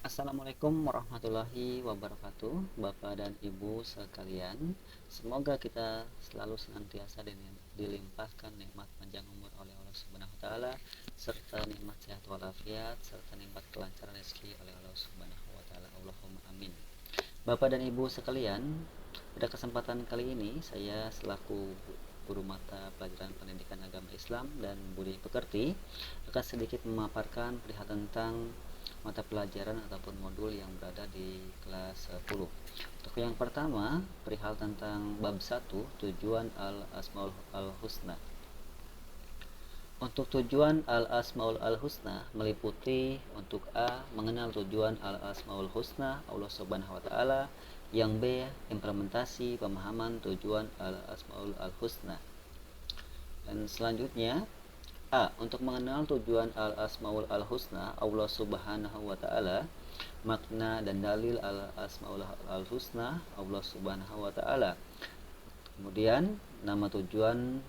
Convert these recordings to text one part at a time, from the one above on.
Assalamualaikum warahmatullahi wabarakatuh, Bapak dan Ibu sekalian. Semoga kita selalu senantiasa dilimpahkan nikmat panjang umur oleh Allah Subhanahu wa taala, serta nikmat sehat walafiat, serta nikmat kelancaran rezeki oleh Allah Subhanahu wa taala. Allahumma amin. Bapak dan Ibu sekalian, pada kesempatan kali ini saya selaku guru mata pelajaran pendidikan agama Islam dan budi pekerti akan sedikit memaparkan perihal tentang mata pelajaran ataupun modul yang berada di kelas 10. Untuk yang pertama, perihal tentang bab 1, tujuan al-asmaul al-husna. Untuk tujuan al-asmaul al-husna meliputi untuk A, mengenal tujuan al-asmaul husna Allah Subhanahu wa taala, yang B, implementasi pemahaman tujuan al-asmaul al-husna. Dan selanjutnya A. Untuk mengenal tujuan al-asmaul al-husna Allah Subhanahu wa taala, makna dan dalil al-asmaul al-husna Allah Subhanahu wa taala. Kemudian nama tujuan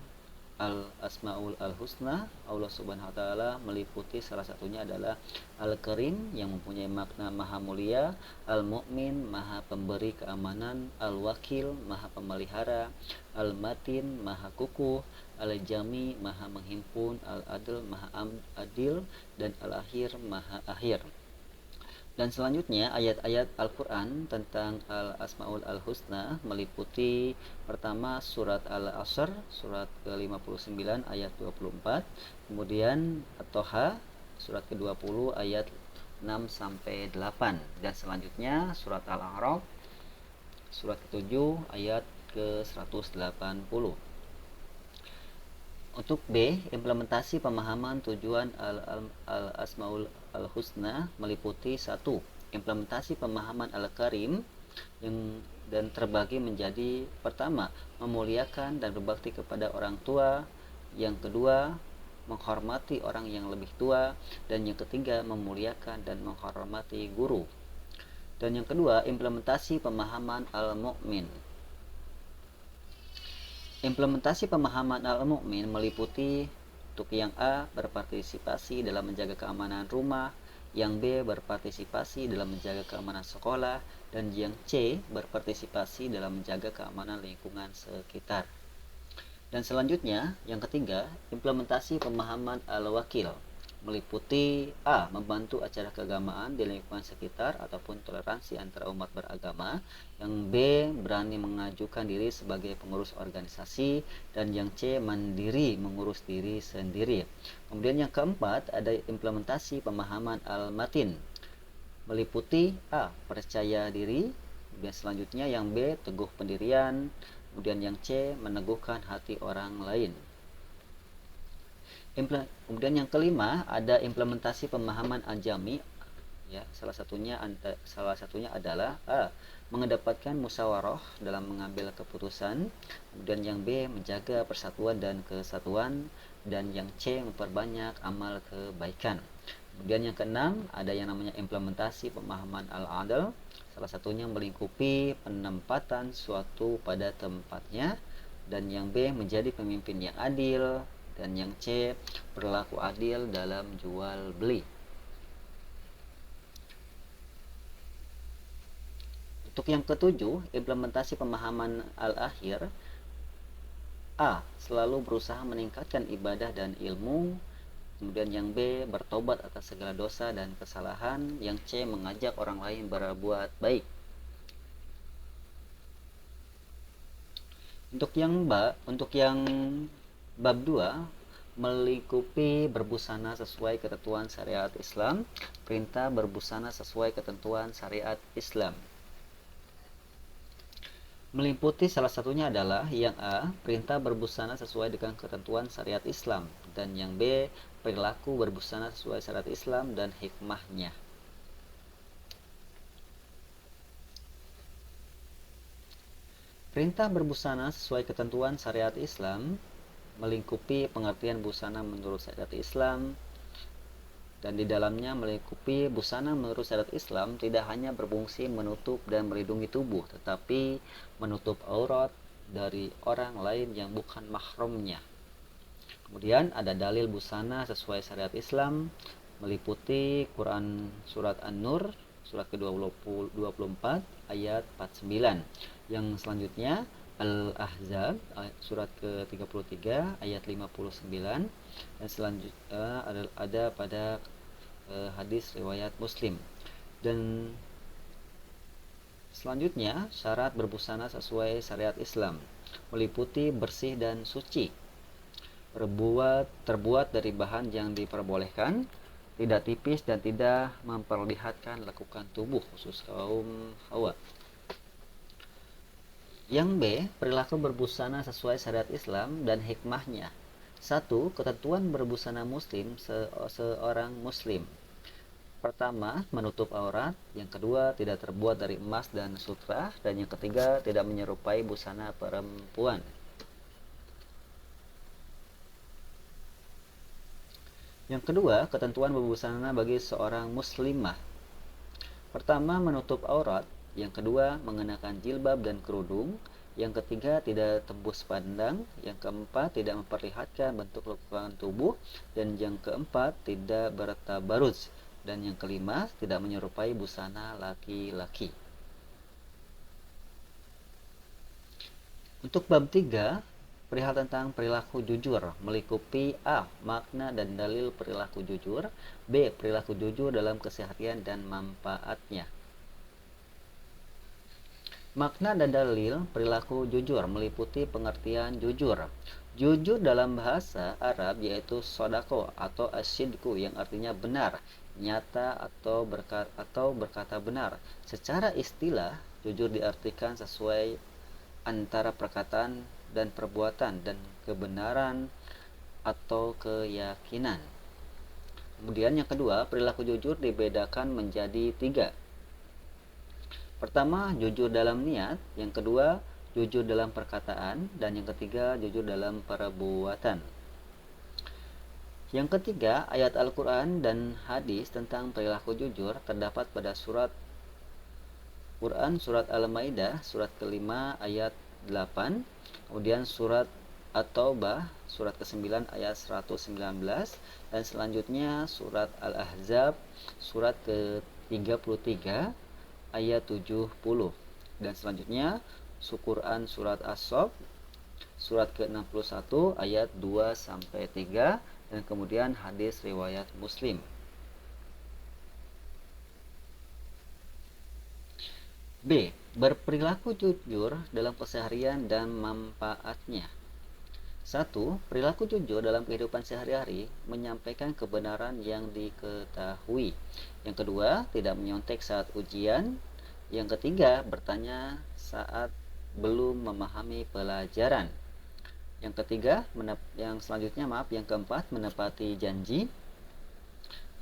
al-asmaul al-husna Allah Subhanahu wa taala meliputi salah satunya adalah al-karim yang mempunyai makna maha mulia, al-mu'min maha pemberi keamanan, al-wakil maha pemelihara, al-matin maha kukuh, al-jami maha menghimpun, al-adil maha adil, dan al-akhir maha akhir. Dan selanjutnya ayat-ayat Al-Quran tentang Al-Asma'ul Al-Husna meliputi pertama surat Al-Asr, surat ke-59 ayat 24, kemudian At-Toha surat ke-20 ayat 6-8, dan selanjutnya surat Al-A'raf surat ke-7 ayat ke-180. Untuk B, implementasi pemahaman tujuan al-asmaul al-husna meliputi 1. Implementasi pemahaman al-karim dan terbagi menjadi pertama, memuliakan dan berbakti kepada orang tua, yang kedua, menghormati orang yang lebih tua, dan yang ketiga, memuliakan dan menghormati guru. Dan yang kedua, implementasi pemahaman al-mu'min. Implementasi pemahaman al-mu'min meliputi untuk yang A, berpartisipasi dalam menjaga keamanan rumah, yang B, berpartisipasi dalam menjaga keamanan sekolah, dan yang C, berpartisipasi dalam menjaga keamanan lingkungan sekitar. Dan selanjutnya, yang ketiga, implementasi pemahaman al-wakil meliputi A, membantu acara keagamaan di lingkungan sekitar ataupun toleransi antara umat beragama, yang B, berani mengajukan diri sebagai pengurus organisasi, dan yang C, mandiri mengurus diri sendiri. Kemudian yang keempat, ada implementasi pemahaman al-matin meliputi A, percaya diri, kemudian selanjutnya yang B, teguh pendirian, kemudian yang C, meneguhkan hati orang lain. Kemudian yang kelima, ada implementasi pemahaman al-jami, ya, salah satunya adalah A, mengedepankan musyawarah dalam mengambil keputusan, kemudian yang B, menjaga persatuan dan kesatuan, dan yang C, memperbanyak amal kebaikan. Kemudian yang keenam, ada yang namanya implementasi pemahaman al-adl, salah satunya melingkupi penempatan suatu pada tempatnya, dan yang B, menjadi pemimpin yang adil, dan yang C, berlaku adil dalam jual beli. Untuk yang ketujuh, implementasi pemahaman al-akhir. A, selalu berusaha meningkatkan ibadah dan ilmu. Kemudian yang B, bertobat atas segala dosa dan kesalahan. Yang C, mengajak orang lain berbuat baik. Untuk yang bab 2, melingkupi berbusana sesuai ketentuan syariat Islam. Perintah berbusana sesuai ketentuan syariat Islam meliputi salah satunya adalah yang A, perintah berbusana sesuai dengan ketentuan syariat Islam, dan yang B, perilaku berbusana sesuai syariat Islam dan hikmahnya. Perintah berbusana sesuai ketentuan syariat Islam melingkupi pengertian busana menurut syariat Islam, dan di dalamnya melingkupi busana menurut syariat Islam tidak hanya berfungsi menutup dan melindungi tubuh, tetapi menutup aurat dari orang lain yang bukan mahramnya. Kemudian ada dalil busana sesuai syariat Islam meliputi Quran surat An-Nur surat ke-24 ayat 49. Yang selanjutnya Al-Ahzab surat ke-33 ayat 59, dan selanjutnya ada pada hadis riwayat Muslim. Dan selanjutnya syarat berbusana sesuai syariat Islam meliputi bersih dan suci, terbuat dari bahan yang diperbolehkan, tidak tipis dan tidak memperlihatkan lekukan tubuh khusus kaum hawa. Yang B, perilaku berbusana sesuai syariat Islam dan hikmahnya. 1. Ketentuan berbusana muslim seorang muslim. Pertama, menutup aurat. Yang kedua, tidak terbuat dari emas dan sutra. Dan yang ketiga, tidak menyerupai busana perempuan. Yang kedua, ketentuan berbusana bagi seorang muslimah. Pertama, menutup aurat. Yang kedua, mengenakan jilbab dan kerudung. Yang ketiga, tidak tembus pandang. Yang keempat, tidak memperlihatkan bentuk lekukan tubuh. Dan yang keempat, tidak bertabarruj. Dan yang kelima, tidak menyerupai busana laki-laki. Untuk bab 3, perihal tentang perilaku jujur, melingkupi A. Makna dan dalil perilaku jujur. B. Perilaku jujur dalam keseharian dan manfaatnya. Makna dan dalil perilaku jujur meliputi pengertian jujur. Jujur dalam bahasa Arab yaitu sodako atau asyidku, yang artinya benar, nyata atau berkata benar. Secara istilah, jujur diartikan sesuai antara perkataan dan perbuatan dan kebenaran atau keyakinan. Kemudian yang kedua, perilaku jujur dibedakan menjadi 3. Pertama, jujur dalam niat. Yang kedua, jujur dalam perkataan. Dan yang ketiga, jujur dalam perbuatan. Yang ketiga, ayat Al-Quran dan hadis tentang perilaku jujur terdapat pada surat Quran, surat Al-Maidah, surat ke-5 ayat 8. Kemudian surat At-Taubah, surat ke-9 ayat 119. Dan selanjutnya surat Al-Ahzab, surat ke-33 ayat 70. Dan selanjutnya Quran surat As-Saff surat ke-61 ayat 2-3, dan kemudian hadis riwayat Muslim. B. Berperilaku jujur dalam keseharian dan manfaatnya. 1. Perilaku jujur dalam kehidupan sehari-hari menyampaikan kebenaran yang diketahui. Yang kedua, tidak menyontek saat ujian. Yang ketiga, bertanya saat belum memahami pelajaran. Yang keempat, menepati janji.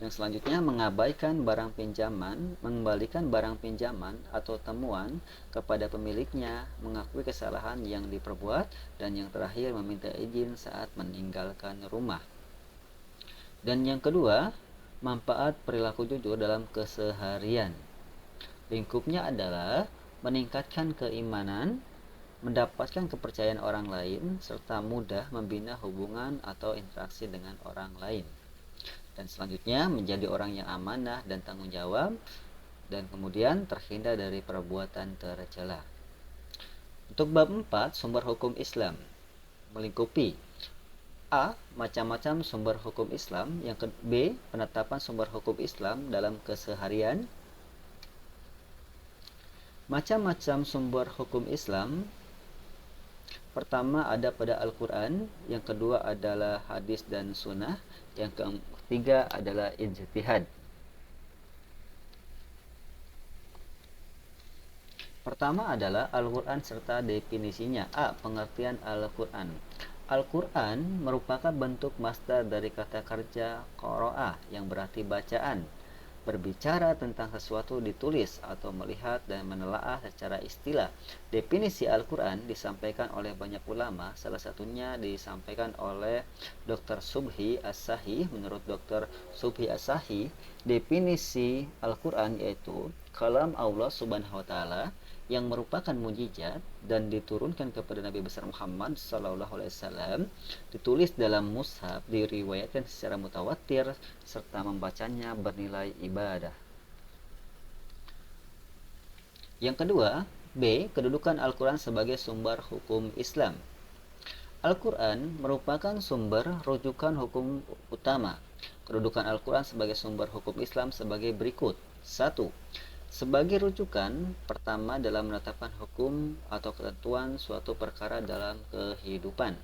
Yang selanjutnya, mengembalikan barang pinjaman atau temuan kepada pemiliknya, mengakui kesalahan yang diperbuat, dan yang terakhir, meminta izin saat meninggalkan rumah. Dan yang kedua, manfaat perilaku jujur dalam keseharian. Lingkupnya adalah meningkatkan keimanan, mendapatkan kepercayaan orang lain, serta mudah membina hubungan atau interaksi dengan orang lain. Dan selanjutnya, menjadi orang yang amanah dan tanggung jawab, dan kemudian terhindar dari perbuatan tercela. Untuk bab 4, sumber hukum Islam melingkupi A. Macam-macam sumber hukum Islam. Yang B. Penetapan sumber hukum Islam dalam keseharian. Macam-macam sumber hukum Islam. Pertama ada pada Al-Quran. Yang kedua adalah hadis dan sunnah. Yang ketiga adalah ijtihad. Pertama adalah Al-Quran serta definisinya. A. Pengertian Al-Quran. Al-Quran merupakan bentuk masdar dari kata kerja qara'a yang berarti bacaan, berbicara tentang sesuatu ditulis atau melihat dan menelaah secara istilah. Definisi Al-Quran disampaikan oleh banyak ulama, salah satunya disampaikan oleh Dr. Subhi As-Sahi. Menurut Dr. Subhi As-Sahi, definisi Al-Quran yaitu kalam Allah Subhanahu wa Ta'ala yang merupakan mukjizat dan diturunkan kepada Nabi besar Muhammad SAW, ditulis dalam mushaf, diriwayatkan secara mutawatir, serta membacanya bernilai ibadah. Yang kedua, B. Kedudukan Al-Quran sebagai sumber hukum Islam. Al-Quran merupakan sumber rujukan hukum utama. Kedudukan Al-Quran sebagai sumber hukum Islam sebagai berikut. 1. Sebagai rujukan pertama dalam menetapkan hukum atau ketentuan suatu perkara dalam kehidupan.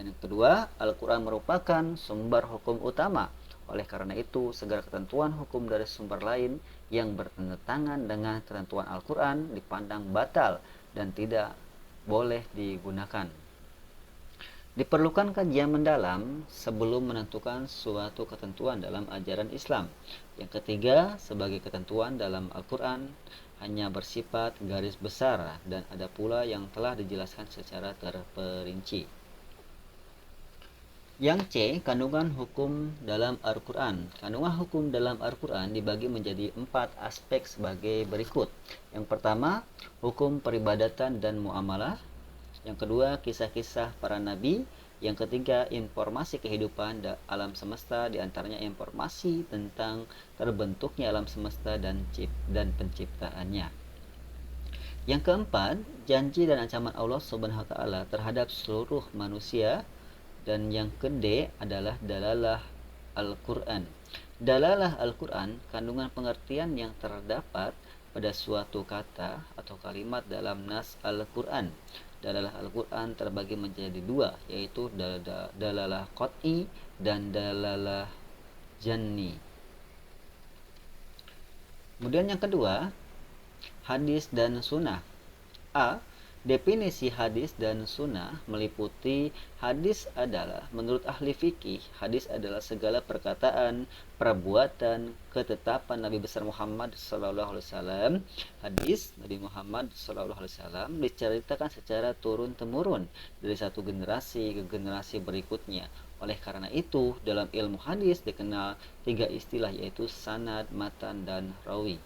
Yang kedua, Al-Quran merupakan sumber hukum utama. Oleh karena itu, segala ketentuan hukum dari sumber lain yang bertentangan dengan ketentuan Al-Quran dipandang batal dan tidak boleh digunakan. Diperlukan kajian mendalam sebelum menentukan suatu ketentuan dalam ajaran Islam. Yang ketiga, sebagai ketentuan dalam Al-Quran hanya bersifat garis besar dan ada pula yang telah dijelaskan secara terperinci. Yang C. Kandungan hukum dalam Al-Quran. Kandungan hukum dalam Al-Quran dibagi menjadi 4 aspek sebagai berikut. Yang pertama, hukum peribadatan dan muamalah. Yang kedua, kisah-kisah para nabi. Yang ketiga, informasi kehidupan alam semesta, diantaranya informasi tentang terbentuknya alam semesta dan penciptaannya. Yang keempat, janji dan ancaman Allah Subhanahu wa taala terhadap seluruh manusia. Dan yang kedua adalah dalalah Al-Quran. Dalalah Al-Quran, kandungan pengertian yang terdapat pada suatu kata atau kalimat dalam nas Al-Quran. Dalalah Al-Quran terbagi menjadi 2, yaitu dalalah qat'i dan dalalah janni. Kemudian yang kedua, hadis dan sunnah. A. Definisi hadis dan sunnah meliputi hadis adalah, menurut ahli fikih, hadis adalah segala perkataan, perbuatan, ketetapan Nabi besar Muhammad SAW. Hadis Nabi Muhammad SAW diceritakan secara turun-temurun dari satu generasi ke generasi berikutnya. Oleh karena itu, dalam ilmu hadis dikenal 3 istilah, yaitu sanad, matan, dan rawi.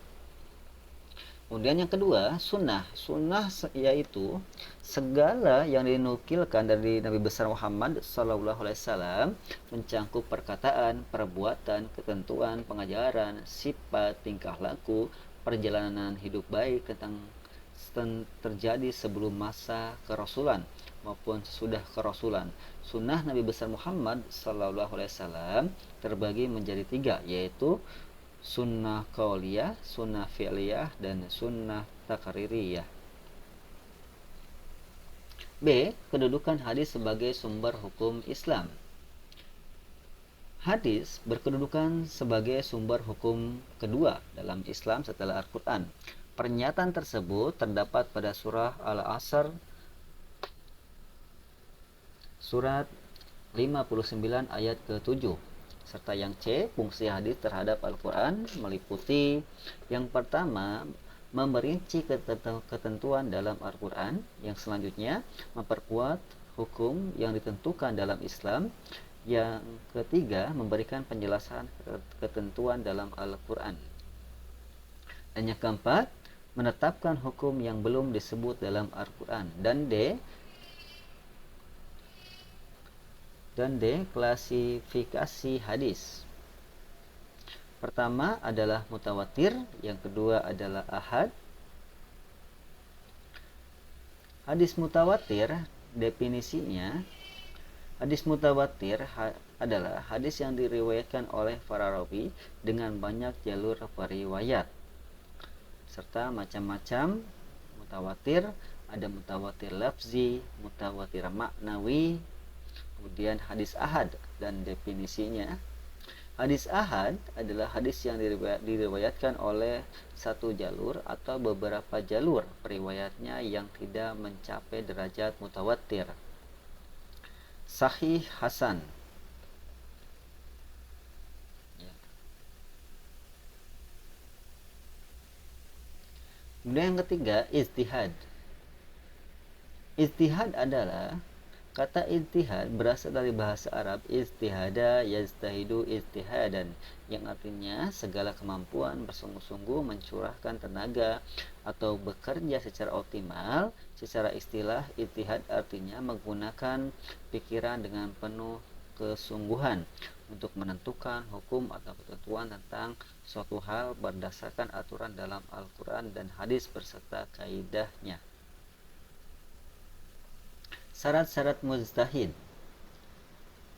Kemudian yang kedua, sunnah. Sunnah yaitu segala yang dinukilkan dari Nabi besar Muhammad SAW, mencangkup perkataan, perbuatan, ketentuan, pengajaran, sifat, tingkah laku, perjalanan hidup baik tentang terjadi sebelum masa kerasulan maupun sesudah kerasulan. Sunnah Nabi besar Muhammad SAW terbagi menjadi 3, yaitu sunnah qauliyah, sunnah fi'liyah, dan sunnah taqririyah. B. Kedudukan hadis sebagai sumber hukum Islam. Hadis berkedudukan sebagai sumber hukum kedua dalam Islam setelah Al-Quran. Pernyataan tersebut terdapat pada surah Al-Asr, surat 59 ayat ke-7. Serta yang C, fungsi hadis terhadap Al-Quran meliputi yang pertama, memerinci ketentuan dalam Al-Quran. Yang selanjutnya, memperkuat hukum yang ditentukan dalam Islam. Yang ketiga, memberikan penjelasan ketentuan dalam Al-Quran. Dan yang keempat, menetapkan hukum yang belum disebut dalam Al-Quran. Dan D, klasifikasi hadis. Pertama adalah mutawatir, yang kedua adalah ahad. Hadis mutawatir, definisinya, hadis mutawatir adalah hadis yang diriwayatkan oleh para rawi dengan banyak jalur periwayat, serta macam-macam mutawatir. Ada mutawatir lafzi, mutawatir maknawi. Kemudian hadis ahad, dan definisinya, hadis ahad adalah hadis yang diriwayatkan oleh satu jalur atau beberapa jalur periwayatnya yang tidak mencapai derajat mutawatir. Sahih, hasan. Kemudian yang ketiga, ijtihad. Ijtihad adalah, kata ijtihad berasal dari bahasa Arab ijtihada yajtahidu ijtihadan, yang artinya segala kemampuan bersungguh-sungguh mencurahkan tenaga atau bekerja secara optimal. Secara istilah, ijtihad artinya menggunakan pikiran dengan penuh kesungguhan, untuk menentukan hukum atau ketentuan tentang suatu hal berdasarkan aturan dalam Al-Quran dan hadis beserta kaidahnya. Syarat-syarat mujtahid.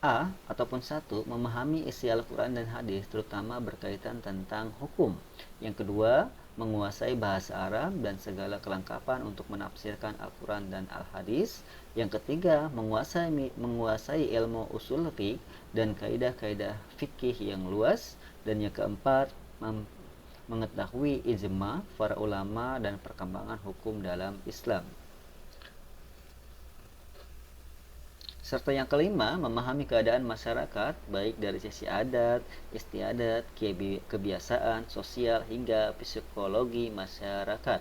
A. Ataupun 1. Memahami isi Al-Quran dan hadis terutama berkaitan tentang hukum. Yang kedua, menguasai bahasa Arab dan segala kelengkapan untuk menafsirkan Al-Quran dan Al-Hadis. Yang ketiga, menguasai ilmu usul fiqh dan kaidah-kaidah fikih yang luas. Dan yang keempat, mengetahui ijma para ulama dan perkembangan hukum dalam Islam. Serta yang kelima, memahami keadaan masyarakat baik dari sisi adat, istiadat, kebiasaan, sosial hingga psikologi masyarakat.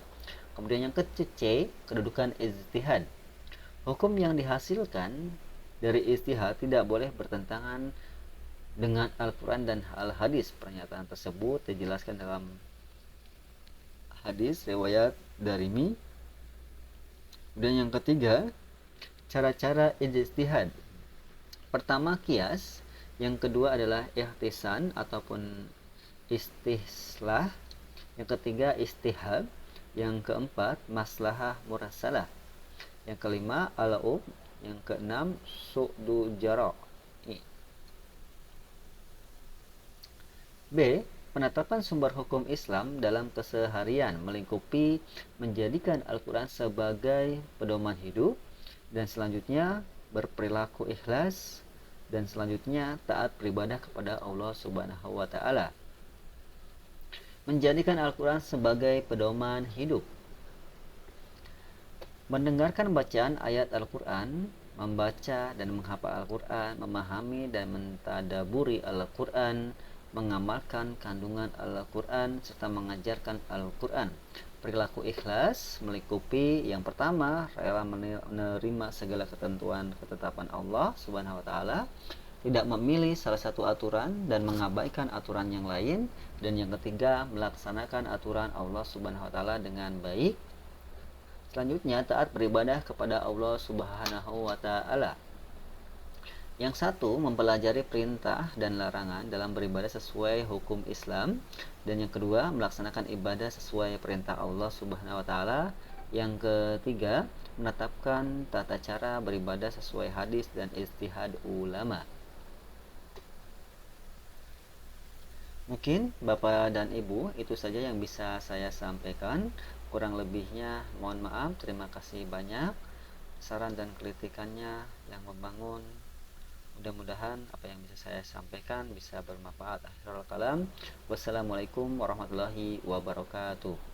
Kemudian yang C, kedudukan ijtihad. Hukum yang dihasilkan dari ijtihad tidak boleh bertentangan dengan Al-Quran dan Al-Hadis. Pernyataan tersebut dijelaskan dalam hadis riwayat Darimi. Dan yang ketiga, cara-cara ijtihad. Pertama, kias. Yang kedua adalah ihtisan ataupun istislah. Yang ketiga, istihab. Yang keempat, maslahah mursalah. Yang kelima, al-ub. Yang keenam, su'du jara'. B. Penetapan sumber hukum Islam dalam keseharian melingkupi menjadikan Al-Quran sebagai pedoman hidup, dan selanjutnya berperilaku ikhlas, dan selanjutnya taat beribadah kepada Allah Subhanahu wa taala. Menjadikan Al-Quran sebagai pedoman hidup. Mendengarkan bacaan ayat Al-Quran, membaca dan menghafal Al-Quran, memahami dan mentadaburi Al-Quran, mengamalkan kandungan Al-Quran serta mengajarkan Al-Quran. Perilaku ikhlas melingkupi yang pertama, rela menerima segala ketentuan ketetapan Allah Subhanahu wa taala, tidak memilih salah satu aturan dan mengabaikan aturan yang lain, dan yang ketiga, melaksanakan aturan Allah Subhanahu wa taala dengan baik. Selanjutnya, taat beribadah kepada Allah Subhanahu wa taala. Yang satu, mempelajari perintah dan larangan dalam beribadah sesuai hukum Islam. Dan yang kedua, melaksanakan ibadah sesuai perintah Allah Subhanahu wa taala. Yang ketiga, menetapkan tata cara beribadah sesuai hadis dan ijtihad ulama. Mungkin Bapak dan Ibu itu saja yang bisa saya sampaikan. Kurang lebihnya mohon maaf. Terima kasih banyak saran dan kritikannya yang membangun. Mudah-mudahan apa yang bisa saya sampaikan bisa bermanfaat. Akhirul kalam. Wassalamualaikum warahmatullahi wabarakatuh.